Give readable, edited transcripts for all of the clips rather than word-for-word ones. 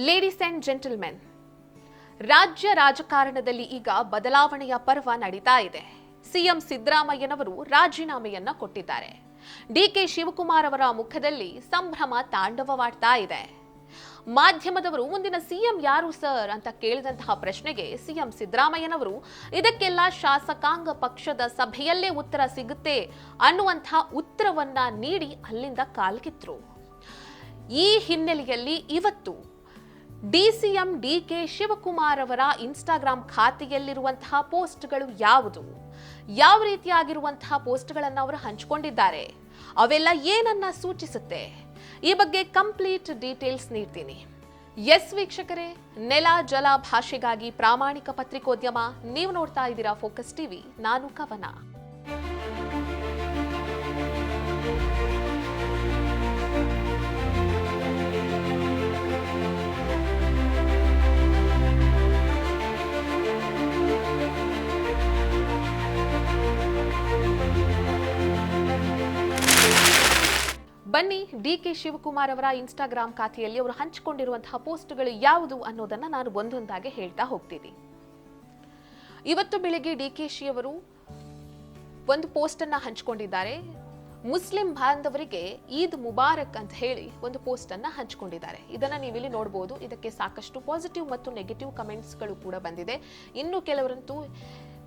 Ladies and gentlemen, ರಾಜ್ಯ ರಾಜಕಾರಣದಲ್ಲಿ ಈಗ ಬದಲಾವಣೆಯ ಪರ್ವ ನಡೀತಾ ಇದೆ. ಸಿಎಂ ಸಿದ್ದರಾಮಯ್ಯನವರು ರಾಜೀನಾಮೆಯನ್ನ ಕೊಟ್ಟಿದ್ದಾರೆ. ಡಿಕೆ ಶಿವಕುಮಾರ್ ಅವರ ಮುಖದಲ್ಲಿ ಸಂಭ್ರಮ ತಾಂಡವವಾಡ್ತಾ ಇದೆ. ಮಾಧ್ಯಮದವರು ಮುಂದಿನ ಸಿಎಂ ಯಾರು ಸರ್ ಅಂತ ಕೇಳಿದಂತಹ ಪ್ರಶ್ನೆಗೆ ಸಿಎಂ ಸಿದ್ದರಾಮಯ್ಯನವರು ಇದಕ್ಕೆಲ್ಲ ಶಾಸಕಾಂಗ ಪಕ್ಷದ ಸಭೆಯಲ್ಲೇ ಉತ್ತರ ಸಿಗುತ್ತೆ ಅನ್ನುವಂತಹ ಉತ್ತರವನ್ನ ನೀಡಿ ಅಲ್ಲಿಂದ ಕಾಲ್ಕಿತ್ರು. ಈ ಹಿನ್ನೆಲೆಯಲ್ಲಿ ಇವತ್ತು ಡಿಸಿಎಂ ಡಿಕೆ ಶಿವಕುಮಾರ್ ಅವರ ಇನ್ಸ್ಟಾಗ್ರಾಂ ಖಾತೆಯಲ್ಲಿರುವಂತಹ ಪೋಸ್ಟ್ಗಳು ಯಾವುದು, ಯಾವ ರೀತಿಯಾಗಿರುವಂತಹ ಪೋಸ್ಟ್ಗಳನ್ನು ಅವರು ಹಂಚಿಕೊಂಡಿದ್ದಾರೆ, ಅವೆಲ್ಲ ಏನನ್ನ ಸೂಚಿಸುತ್ತೆ, ಈ ಬಗ್ಗೆ ಕಂಪ್ಲೀಟ್ ಡೀಟೇಲ್ಸ್ ನೀಡ್ತೀನಿ. ಎಸ್ ವೀಕ್ಷಕರೇ, ನೆಲ ಜಲ ಭಾಷೆಗಾಗಿ ಪ್ರಾಮಾಣಿಕ ಪತ್ರಿಕೋದ್ಯಮ, ನೀವು ನೋಡ್ತಾ ಇದ್ದೀರಾ ಫೋಕಸ್ ಟಿವಿ. ನಾನು ಕವನ. ಬನ್ನಿ, ಡಿಕೆ ಶಿವಕುಮಾರ್ ಅವರ ಇನ್ಸ್ಟಾಗ್ರಾಂ ಖಾತೆಯಲ್ಲಿ ಅವರು ಹಂಚಿಕೊಂಡಿರುವಂತಹ ಪೋಸ್ಟ್ಗಳು ಯಾವುದು ಅನ್ನೋದನ್ನ ನಾನು ಒಂದೊಂದಾಗಿ ಹೇಳ್ತಾ ಹೋಗ್ತೀನಿ. ಇವತ್ತು ಬೆಳಿಗ್ಗೆ ಡಿಕೆಶಿ ಅವರು ಒಂದು ಪೋಸ್ಟ್ ಅನ್ನ ಹಂಚಿಕೊಂಡಿದ್ದಾರೆ. ಮುಸ್ಲಿಂ ಬಾಂಧವರಿಗೆ ಈದ್ ಮುಬಾರಕ್ ಅಂತ ಹೇಳಿ ಒಂದು ಪೋಸ್ಟ್ ಅನ್ನ ಹಂಚಿಕೊಂಡಿದ್ದಾರೆ. ಇದನ್ನ ನೀವಿಲ್ಲಿ ನೋಡಬಹುದು. ಇದಕ್ಕೆ ಸಾಕಷ್ಟು ಪಾಸಿಟಿವ್ ಮತ್ತು ನೆಗೆಟಿವ್ ಕಮೆಂಟ್ಸ್ಗಳು ಕೂಡ ಬಂದಿದೆ. ಇನ್ನು ಕೆಲವರಂತೂ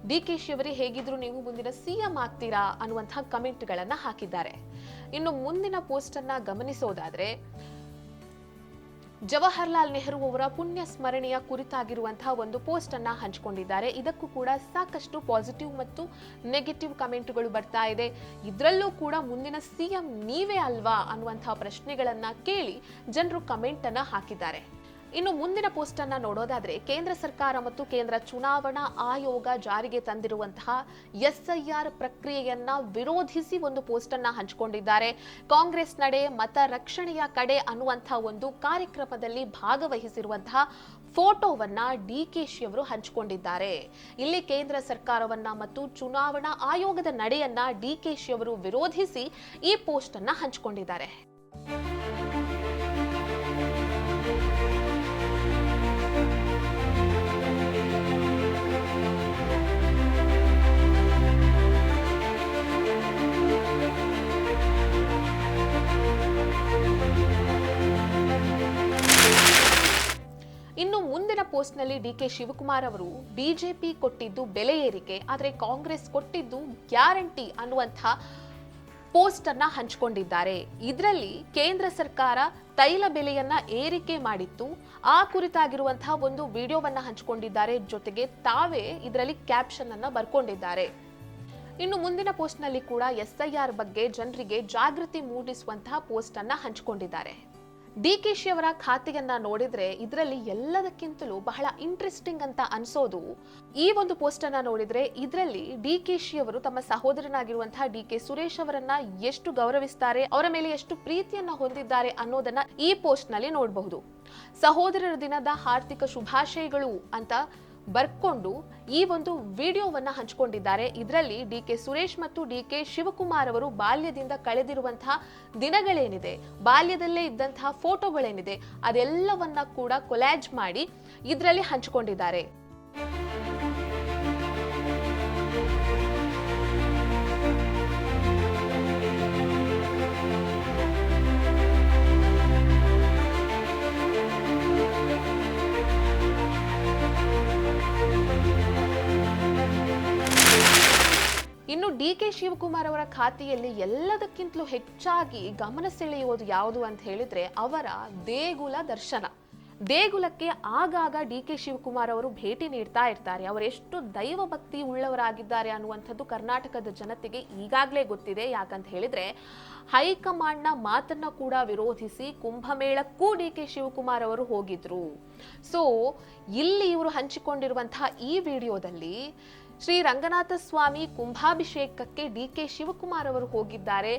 ಡಿಕೆಶಿ ಅವರೇ ಹೇಗಿದ್ರು ನೀವು ಮುಂದಿನ ಸಿಎಂ ಆಗ್ತೀರಾ ಅನ್ನುವಂತಹ ಕಮೆಂಟ್ಗಳನ್ನ ಹಾಕಿದ್ದಾರೆ. ಇನ್ನು ಮುಂದಿನ ಪೋಸ್ಟ್ ಅನ್ನ ಗಮನಿಸೋದಾದ್ರೆ, ಜವಾಹರ್ಲಾಲ್ ನೆಹರು ಅವರ ಪುಣ್ಯ ಸ್ಮರಣೆಯ ಕುರಿತಾಗಿರುವಂತಹ ಒಂದು ಪೋಸ್ಟ್ ಅನ್ನ ಹಂಚಿಕೊಂಡಿದ್ದಾರೆ. ಇದಕ್ಕೂ ಕೂಡ ಸಾಕಷ್ಟು ಪಾಸಿಟಿವ್ ಮತ್ತು ನೆಗೆಟಿವ್ ಕಮೆಂಟ್ಗಳು ಬರ್ತಾ ಇದೆ. ಇದರಲ್ಲೂ ಕೂಡ ಮುಂದಿನ ಸಿಎಂ ನೀವೇ ಅಲ್ವಾ ಅನ್ನುವಂತಹ ಪ್ರಶ್ನೆಗಳನ್ನ ಕೇಳಿ ಜನರು ಕಮೆಂಟ್ ಅನ್ನ ಹಾಕಿದ್ದಾರೆ. ಇನ್ನು ಮುಂದಿನ ಪೋಸ್ಟ್ ಅನ್ನ ನೋಡೋದಾದ್ರೆ, ಕೇಂದ್ರ ಸರ್ಕಾರ ಮತ್ತು ಕೇಂದ್ರ ಚುನಾವಣಾ ಆಯೋಗ ಜಾರಿಗೆ ತಂದಿರುವಂತಹ ಎಸ್ಐಆರ್ ಪ್ರಕ್ರಿಯೆಯನ್ನ ವಿರೋಧಿಸಿ ಒಂದು ಪೋಸ್ಟ್ ಅನ್ನ ಹಂಚಿಕೊಂಡಿದ್ದಾರೆ. ಕಾಂಗ್ರೆಸ್ ನಡೆ ಮತ ರಕ್ಷಣೆಯ ಕಡೆ ಅನ್ನುವಂತಹ ಒಂದು ಕಾರ್ಯಕ್ರಮದಲ್ಲಿ ಭಾಗವಹಿಸಿರುವಂತಹ ಫೋಟೋವನ್ನ ಡಿಕೆಶಿ ಅವರು ಹಂಚಿಕೊಂಡಿದ್ದಾರೆ. ಇಲ್ಲಿ ಕೇಂದ್ರ ಸರ್ಕಾರವನ್ನ ಮತ್ತು ಚುನಾವಣಾ ಆಯೋಗದ ನಡೆಯನ್ನ ಡಿಕೆಶಿ ಅವರು ವಿರೋಧಿಸಿ ಈ ಪೋಸ್ಟ್ ಅನ್ನ ಹಂಚಿಕೊಂಡಿದ್ದಾರೆ. ಇನ್ನು ಮುಂದಿನ ಪೋಸ್ಟ್ ನಲ್ಲಿ ಡಿಕೆ ಶಿವಕುಮಾರ್ ಅವರು ಬಿಜೆಪಿ ಕೊಟ್ಟಿದ್ದು ಬೆಲೆ ಏರಿಕೆ, ಆದರೆ ಕಾಂಗ್ರೆಸ್ ಕೊಟ್ಟಿದ್ದು ಗ್ಯಾರಂಟಿ ಅನ್ನುವಂತಹ ಪೋಸ್ಟ್ ಅನ್ನ ಹಂಚಿಕೊಂಡಿದ್ದಾರೆ. ಇದರಲ್ಲಿ ಕೇಂದ್ರ ಸರ್ಕಾರ ತೈಲ ಬೆಲೆಯನ್ನ ಏರಿಕೆ ಮಾಡಿತ್ತು, ಆ ಕುರಿತಾಗಿರುವಂತಹ ಒಂದು ವಿಡಿಯೋವನ್ನ ಹಂಚಿಕೊಂಡಿದ್ದಾರೆ. ಜೊತೆಗೆ ತಾವೇ ಇದರಲ್ಲಿ ಕ್ಯಾಪ್ಷನ್ ಅನ್ನ ಬರ್ಕೊಂಡಿದ್ದಾರೆ. ಇನ್ನು ಮುಂದಿನ ಪೋಸ್ಟ್ ನಲ್ಲಿ ಕೂಡ ಎಸ್ಐಆರ್ ಬಗ್ಗೆ ಜನರಿಗೆ ಜಾಗೃತಿ ಮೂಡಿಸುವಂತಹ ಪೋಸ್ಟ್ ಅನ್ನ ಹಂಚಿಕೊಂಡಿದ್ದಾರೆ. ಡಿಕೆಶಿ ಅವರ ಖಾತೆಯನ್ನ ನೋಡಿದ್ರೆ ಇದರಲ್ಲಿ ಎಲ್ಲದಕ್ಕಿಂತಲೂ ಬಹಳ ಇಂಟ್ರೆಸ್ಟಿಂಗ್ ಅಂತ ಅನ್ಸೋದು ಈ ಒಂದು ಪೋಸ್ಟ್ ಅನ್ನ ನೋಡಿದ್ರೆ, ಇದರಲ್ಲಿ ಡಿಕೆಶಿ ಅವರು ತಮ್ಮ ಸಹೋದರನಾಗಿರುವಂತಹ ಡಿಕೆ ಸುರೇಶ್ ಅವರನ್ನ ಎಷ್ಟು ಗೌರವಿಸ್ತಾರೆ, ಅವರ ಮೇಲೆ ಎಷ್ಟು ಪ್ರೀತಿಯನ್ನ ಹೊಂದಿದ್ದಾರೆ ಅನ್ನೋದನ್ನ ಈ ಪೋಸ್ಟ್ ನಲ್ಲಿ ನೋಡಬಹುದು. ಸಹೋದರರ ದಿನದ ಹಾರ್ದಿಕ ಶುಭಾಶಯಗಳು ಅಂತ ಬರ್ಕೊಂಡು ಈ ಒಂದು ವಿಡಿಯೋವನ್ನ ಹಂಚಿಕೊಂಡಿದ್ದಾರೆ. ಇದರಲ್ಲಿ ಡಿಕೆ ಸುರೇಶ್ ಮತ್ತು ಡಿಕೆ ಶಿವಕುಮಾರ್ ಅವರು ಬಾಲ್ಯದಿಂದ ಕಳೆದಿರುವಂತಹ ದಿನಗಳೇನಿದೆ, ಬಾಲ್ಯದಲ್ಲೇ ಇದ್ದಂತಹ ಫೋಟೋಗಳೇನಿದೆ, ಅದೆಲ್ಲವನ್ನ ಕೂಡ ಕೊಲ್ಯಾಜ್ ಮಾಡಿ ಇದರಲ್ಲಿ ಹಂಚಿಕೊಂಡಿದ್ದಾರೆ. ಇನ್ನು ಡಿಕೆ ಶಿವಕುಮಾರ್ ಅವರ ಖಾತೆಯಲ್ಲಿ ಎಲ್ಲದಕ್ಕಿಂತಲೂ ಹೆಚ್ಚಾಗಿ ಗಮನ ಸೆಳೆಯುವುದು ಯಾವುದು ಅಂತ ಹೇಳಿದ್ರೆ ಅವರ ದೇಗುಲ ದರ್ಶನ. ದೇಗುಲಕ್ಕೆ ಆಗಾಗ ಡಿಕೆ ಶಿವಕುಮಾರ್ ಅವರು ಭೇಟಿ ನೀಡ್ತಾ ಇರ್ತಾರೆ. ಅವರೆಷ್ಟು ದೈವ ಭಕ್ತಿ ಉಳ್ಳವರಾಗಿದ್ದಾರೆ ಅನ್ನುವಂಥದ್ದು ಕರ್ನಾಟಕದ ಜನತೆಗೆ ಈಗಾಗಲೇ ಗೊತ್ತಿದೆ. ಯಾಕಂತ ಹೇಳಿದ್ರೆ ಹೈಕಮಾಂಡ್ನ ಮಾತನ್ನ ಕೂಡ ವಿರೋಧಿಸಿ ಕುಂಭಮೇಳಕ್ಕೂ ಡಿಕೆ ಶಿವಕುಮಾರ್ ಅವರು ಹೋಗಿದ್ರು. ಸೊ ಇಲ್ಲಿ ಇವರು ಹಂಚಿಕೊಂಡಿರುವಂತಹ ಈ ವಿಡಿಯೋದಲ್ಲಿ ಶ್ರೀ ರಂಗನಾಥ ಸ್ವಾಮಿ ಕುಂಭಾಭಿಷೇಕಕ್ಕೆ ಡಿಕೆ ಶಿವಕುಮಾರ್ ಅವರು ಹೋಗಿದ್ದಾರೆ.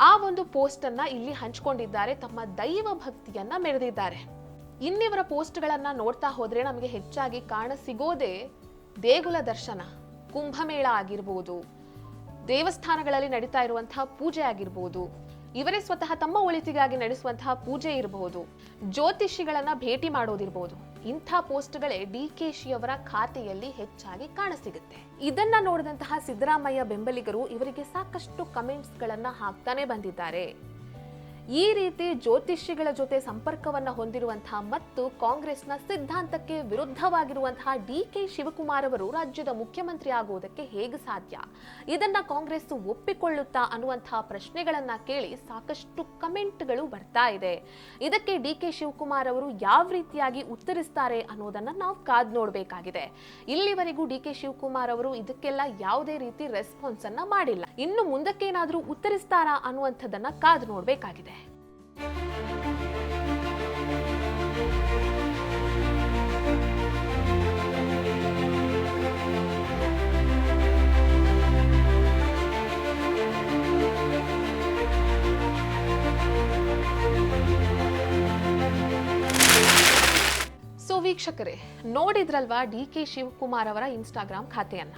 ಆ ಒಂದು ಪೋಸ್ಟ್ ಅನ್ನ ಇಲ್ಲಿ ಹಂಚಿಕೊಂಡಿದ್ದಾರೆ. ತಮ್ಮ ದೈವ ಭಕ್ತಿಯನ್ನ ಮೆರೆದಿದ್ದಾರೆ. ಇನ್ನಿವರ ಪೋಸ್ಟ್ಗಳನ್ನ ನೋಡ್ತಾ ಹೋದ್ರೆ ನಮಗೆ ಹೆಚ್ಚಾಗಿ ಕಾಣಸಿಗೋದೇ ದೇಗುಲ ದರ್ಶನ, ಕುಂಭಮೇಳ ಆಗಿರ್ಬೋದು, ದೇವಸ್ಥಾನಗಳಲ್ಲಿ ನಡೀತಾ ಇರುವಂತಹ ಪೂಜೆ ಆಗಿರ್ಬೋದು, ಇವರೇ ಸ್ವತಃ ತಮ್ಮ ಒಳಿತಿಗಾಗಿ ನಡೆಸುವಂತಹ ಪೂಜೆ ಇರಬಹುದು, ಜ್ಯೋತಿಷಿಗಳನ್ನ ಭೇಟಿ ಮಾಡೋದಿರಬಹುದು. ಇಂಥ ಪೋಸ್ಟ್ಗಳೇ ಡಿಕೆಶಿ ಅವರ ಖಾತೆಯಲ್ಲಿ ಹೆಚ್ಚಾಗಿ ಕಾಣಸಿಗುತ್ತೆ. ಇದನ್ನ ನೋಡಿದಂತಹ ಸಿದ್ದರಾಮಯ್ಯ ಬೆಂಬಲಿಗರು ಇವರಿಗೆ ಸಾಕಷ್ಟು ಕಮೆಂಟ್ಸ್ ಗಳನ್ನ ಹಾಕ್ತಾನೆ ಬಂದಿದ್ದಾರೆ. ಈ ರೀತಿ ಜ್ಯೋತಿಷಿಗಳ ಜೊತೆ ಸಂಪರ್ಕವನ್ನ ಹೊಂದಿರುವಂತಹ ಮತ್ತು ಕಾಂಗ್ರೆಸ್ನ ಸಿದ್ಧಾಂತಕ್ಕೆ ವಿರುದ್ಧವಾಗಿರುವಂತಹ ಡಿಕೆ ಶಿವಕುಮಾರ್ ಅವರು ರಾಜ್ಯದ ಮುಖ್ಯಮಂತ್ರಿ ಆಗುವುದಕ್ಕೆ ಹೇಗೆ ಸಾಧ್ಯ, ಇದನ್ನ ಕಾಂಗ್ರೆಸ್ ಒಪ್ಪಿಕೊಳ್ಳುತ್ತಾ ಅನ್ನುವಂತಹ ಪ್ರಶ್ನೆಗಳನ್ನ ಕೇಳಿ ಸಾಕಷ್ಟು ಕಮೆಂಟ್ಗಳು ಬರ್ತಾ ಇದೆ. ಇದಕ್ಕೆ ಡಿಕೆ ಶಿವಕುಮಾರ್ ಅವರು ಯಾವ ರೀತಿಯಾಗಿ ಉತ್ತರಿಸ್ತಾರೆ ಅನ್ನೋದನ್ನ ನಾವು ಕಾದ್ ನೋಡಬೇಕಾಗಿದೆ. ಇಲ್ಲಿವರೆಗೂ ಡಿಕೆ ಶಿವಕುಮಾರ್ ಅವರು ಇದಕ್ಕೆಲ್ಲ ಯಾವುದೇ ರೀತಿ ರೆಸ್ಪಾನ್ಸ್ ಅನ್ನ ಮಾಡಿಲ್ಲ. ಇನ್ನು ಮುಂದಕ್ಕೇನಾದ್ರೂ ಉತ್ತರಿಸ್ತಾರಾ ಅನ್ನುವಂಥದ್ದನ್ನ ಕಾದ್ ನೋಡಬೇಕಾಗಿದೆ. ವೀಕ್ಷಕರೇ, ನೋಡಿದ್ರಲ್ವಾ ಡಿಕೆ ಶಿವಕುಮಾರ್ ಅವರ ಇನ್ಸ್ಟಾಗ್ರಾಮ್ ಖಾತೆಯನ್ನ.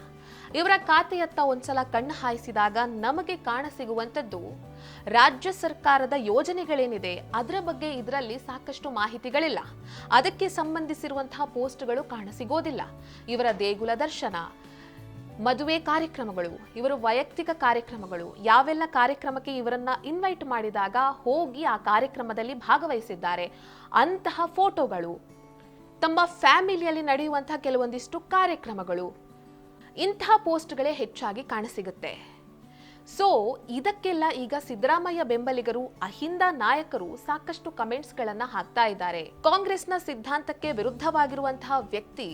ಇವರ ಖಾತೆಯತ್ತ ಒಂದ್ಸಲ ಕಣ್ಣು ಹಾಯಿಸಿದಾಗ ನಮಗೆ ಕಾಣಸಿಗುವಂತದ್ದು ರಾಜ್ಯ ಸರ್ಕಾರದ ಯೋಜನೆಗಳೇನಿದೆ ಅದರ ಬಗ್ಗೆ ಇದರಲ್ಲಿ ಸಾಕಷ್ಟು ಮಾಹಿತಿಗಳಿಲ್ಲ. ಅದಕ್ಕೆ ಸಂಬಂಧಿಸಿರುವಂತಹ ಪೋಸ್ಟ್ಗಳು ಕಾಣಸಿಗೋದಿಲ್ಲ. ಇವರ ದೇಗುಲ ದರ್ಶನ, ಮದುವೆ ಕಾರ್ಯಕ್ರಮಗಳು, ಇವರ ವೈಯಕ್ತಿಕ ಕಾರ್ಯಕ್ರಮಗಳು, ಯಾವೆಲ್ಲ ಕಾರ್ಯಕ್ರಮಕ್ಕೆ ಇವರನ್ನ ಇನ್ವೈಟ್ ಮಾಡಿದಾಗ ಹೋಗಿ ಆ ಕಾರ್ಯಕ್ರಮದಲ್ಲಿ ಭಾಗವಹಿಸಿದ್ದಾರೆ ಅಂತಹ ಫೋಟೋಗಳು, ತಮ್ಮ ಫ್ಯಾಮಿಲಿಯಲ್ಲಿ ನಡೆಯುವಂತಹ ಕೆಲವೊಂದಿಷ್ಟು ಕಾರ್ಯಕ್ರಮಗಳು, ಇಂಥ ಪೋಸ್ಟ್ಗಳೇ ಹೆಚ್ಚಾಗಿ ಕಾಣಸಿಗುತ್ತೆ. ಸೊ ಇದಕ್ಕೆಲ್ಲ ಈಗ ಸಿದ್ದರಾಮಯ್ಯ ಬೆಂಬಲಿಗರು, ಅಹಿಂದ ನಾಯಕರು ಸಾಕಷ್ಟು ಕಮೆಂಟ್ಸ್ ಗಳನ್ನ ಹಾಕ್ತಾ ಇದ್ದಾರೆ. ಕಾಂಗ್ರೆಸ್ನ ಸಿದ್ಧಾಂತಕ್ಕೆ ವಿರುದ್ಧವಾಗಿರುವಂತಹ ವ್ಯಕ್ತಿ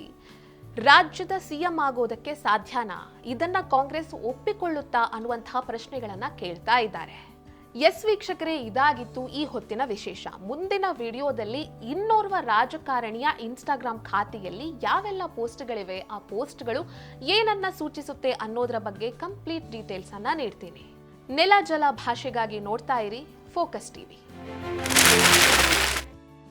ರಾಜ್ಯದ ಸಿಎಂ ಆಗೋದಕ್ಕೆ ಸಾಧ್ಯನಾ, ಇದನ್ನ ಕಾಂಗ್ರೆಸ್ ಒಪ್ಪಿಕೊಳ್ಳುತ್ತಾ ಅನ್ನುವಂತಹ ಪ್ರಶ್ನೆಗಳನ್ನ ಕೇಳ್ತಾ ಇದ್ದಾರೆ. ಎಸ್ ವೀಕ್ಷಕರೇ, ಇದಾಗಿತ್ತು ಈ ಹೊತ್ತಿನ ವಿಶೇಷ. ಮುಂದಿನ ವಿಡಿಯೋದಲ್ಲಿ ಇನ್ನೋರ್ವ ರಾಜಕಾರಣಿಯ ಇನ್ಸ್ಟಾಗ್ರಾಮ್ ಖಾತೆಯಲ್ಲಿ ಯಾವೆಲ್ಲ ಪೋಸ್ಟ್ಗಳಿವೆ, ಆ ಪೋಸ್ಟ್ಗಳು ಏನನ್ನ ಸೂಚಿಸುತ್ತೆ ಅನ್ನೋದರ ಬಗ್ಗೆ ಕಂಪ್ಲೀಟ್ ಡೀಟೇಲ್ಸ್ ಅನ್ನ ನೀಡ್ತೀನಿ. ನೆಲ ಜಲ ಭಾಷೆಗಾಗಿ ನೋಡ್ತಾ ಇರಿ ಫೋಕಸ್ ಟಿವಿ.